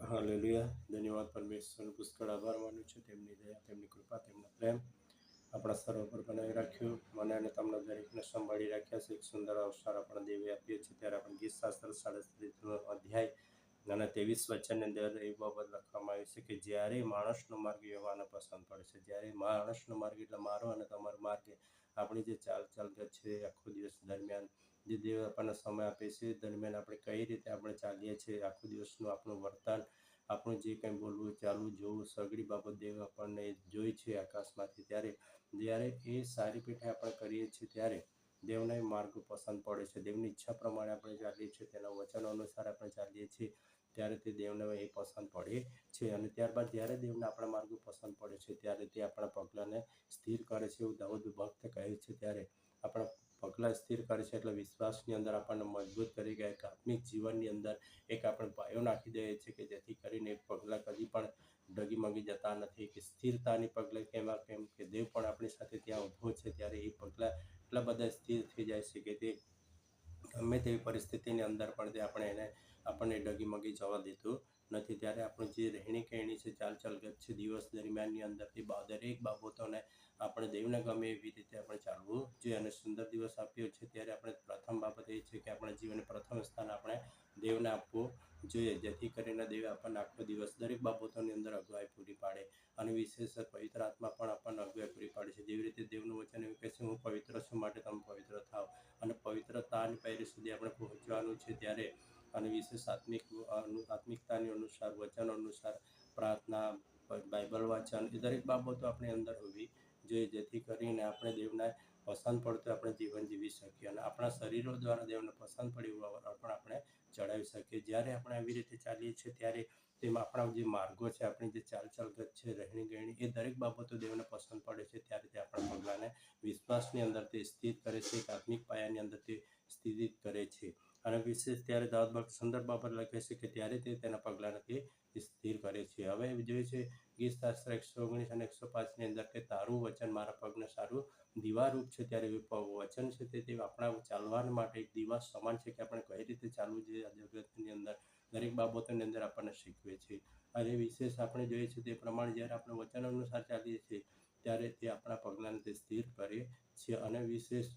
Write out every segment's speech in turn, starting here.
Hallelujah. ધન્યવાદ પરમેશ્વરનો પુષ્કળ આભાર માનું છું. તેમની દયા, તેમની કૃપા, તેમનો પ્રેમ આપણા સર્વ પર બનાવી રાખ્યું. મને અને તમને દરેકને સંભાળી રાખ્યા છે. એક સુંદર અવસર આપણા દેવે આપ્યો છે. ત્યારે આપણે ગીતશાસ્ત્ર 37 અધ્યાય અને 23 વચનની અંદર એ બાબત લખવામાં આવી છે કે જ્યારે માણસનો માર્ગ વ્યવહારને પસંદ પડે છે, જ્યારે માણસનો માર્ગ એટલે મારો અને તમારો માર્ગ, આપણી જે ચાલત છે આખો દિવસ દરમિયાન જે દેવ આપણને સમય આપે છે દરમિયાન આપણે કઈ રીતે આપણે ચાલીએ છીએ, આખો દિવસનું આપણું વર્તન, આપણું જે કંઈ બોલવું, ચાલવું, જોવું, સગળી બાબત દેવ આપણને જોઈ છે આકાશમાંથી. જ્યારે એ સારી પેઠે આપણે કરીએ છીએ ત્યારે દેવને માર્ગ પસંદ પડે છે. દેવની ઈચ્છા પ્રમાણે આપણે ચાલીએ છીએ, તેના વચનો અનુસાર આપણે ચાલીએ છીએ ત્યારે તે દેવને એ પસંદ પડે છે. અને ત્યારબાદ જ્યારે દેવને આપણા માર્ગ પસંદ પડે છે ત્યારે તે આપણા પગલાંને સ્થિર કરે છે. એવું દાઉદ ભક્ત કહે છે ત્યારે આપણા પગલાં સ્થિર કરે છે એટલે વિશ્વાસની અંદર આપણને મજબૂત કરી ગયા, એક આત્મિક જીવનની અંદર એક આપણે પાયો નાખી દઈએ છીએ કે જેથી કરીને પગલાં કદી પણ ડગીમગી જતા નથી. કે સ્થિરતાની પગલાં કેમ કે દેવ પણ આપણી સાથે ત્યાં ઊભો છે ત્યારે એ પગલાં એટલા બધા સ્થિર થઈ જાય છે કે તે ગમે તેવી પરિસ્થિતિની અંદર પણ તે આપણને ડગીમગી જવા દેતું નથી. ત્યારે આપણું જે રહેણી કહેણી છે, ચાલચલગત છે દિવસ દરમિયાનની અંદર તે દરેક બાબતોને આપણે દેવને ગમે એવી રીતે આપણે ચાલવું જોઈએ. અને સુંદર દિવસ આપ્યો છે ત્યારે આપણે પ્રથમ બાબત એ છે કે આપણા જીવનને પ્રથમ સ્થાન આપણે દેવને આપવું જોઈએ, જેથી કરીને દેવ આપણને આખો દિવસ દરેક બાબતોની અંદર અગુવાઈ પૂરી પાડે. અને વિશેષ પવિત્ર આત્મા પણ આપણને અગુવાઈ પૂરી પાડે છે. જેવી રીતે દેવનું વચન એવું કહે છે, હું પવિત્ર છું માટે તમે પવિત્ર થાવ. અને પવિત્રતાની પાયરી સુધી આપણે પહોંચવાનું છે ત્યારે અને વિશેષ આત્મિકતાની અનુસાર, વચન અનુસાર પ્રાર્થના, બાઇબલ વાંચન એ દરેક બાબતો આપણી અંદર હોવી જોઈએ, જેથી કરીને આપણે દેવને પસંદ પડતું આપણે જીવન જીવી શકીએ અને આપણા શરીરો દ્વારા દેવને પસંદ પડે એવું પણ આપણે ચડાવી શકીએ. જ્યારે આપણે આવી રીતે ચાલીએ છીએ ત્યારે તેમાં આપણા જે માર્ગો છે, આપણી જે ચાલચલગત છે, રહેણી ગહેણી, એ દરેક બાબતો દેવને પસંદ પડે છે ત્યારે તે આપણા પગલાંને વિશ્વાસની અંદર તે સ્થિર કરે છે, એક આત્મિક પાયાની અંદર તે સ્થિત કરે છે. અને વિશેષ ત્યારે દાઉદ ભક્ત સુંદર બાબત લખે છે કે ત્યારે તે તેના પગલાંને તે સ્થિર કરે છે. હવે જોઈએ છે ગીતશાસ્ત્ર 119 અને 105ની અંદર કે તારું વચન મારા પગને સારું દીવારૂપ છે. ત્યારે વચન છે તે આપણા ચાલવા માટે એક દીવા સમાન છે કે આપણે કઈ રીતે ચાલવું જોઈએ આ જગતની અંદર દરેક બાબતોની અંદર આપણને શીખવે છે. અને વિશેષ આપણે જોઈએ છીએ તે પ્રમાણે જ્યારે આપણે વચન અનુસાર ચાલીએ છીએ ત્યારે તે આપણા પગલાંને તે સ્થિર કરે છે. અને વિશેષ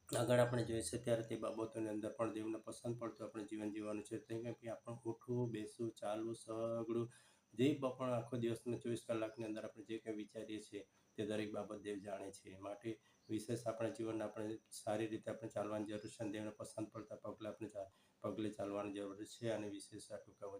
આગળ આપણે જોઈએ છે ત્યારે તે બાબતોની અંદર પણ દેવને પસંદ પડતું આપણે જીવન જીવવાનું છે. તે કંઈ આપણું ઉઠવું, બેસવું, ચાલવું, સગળું જે પણ આખો દિવસના 24 કલાકની અંદર આપણે જે કંઈ વિચારીએ છીએ તે દરેક બાબત દેવ જાણે છે. માટે વિશેષ આપણા જીવનને આપણે સારી રીતે આપણે ચાલવાની જરૂર છે અને દેવને પસંદ પડતા પગલે ચાલવાની જરૂર છે. અને વિશેષ આ ટૂંકા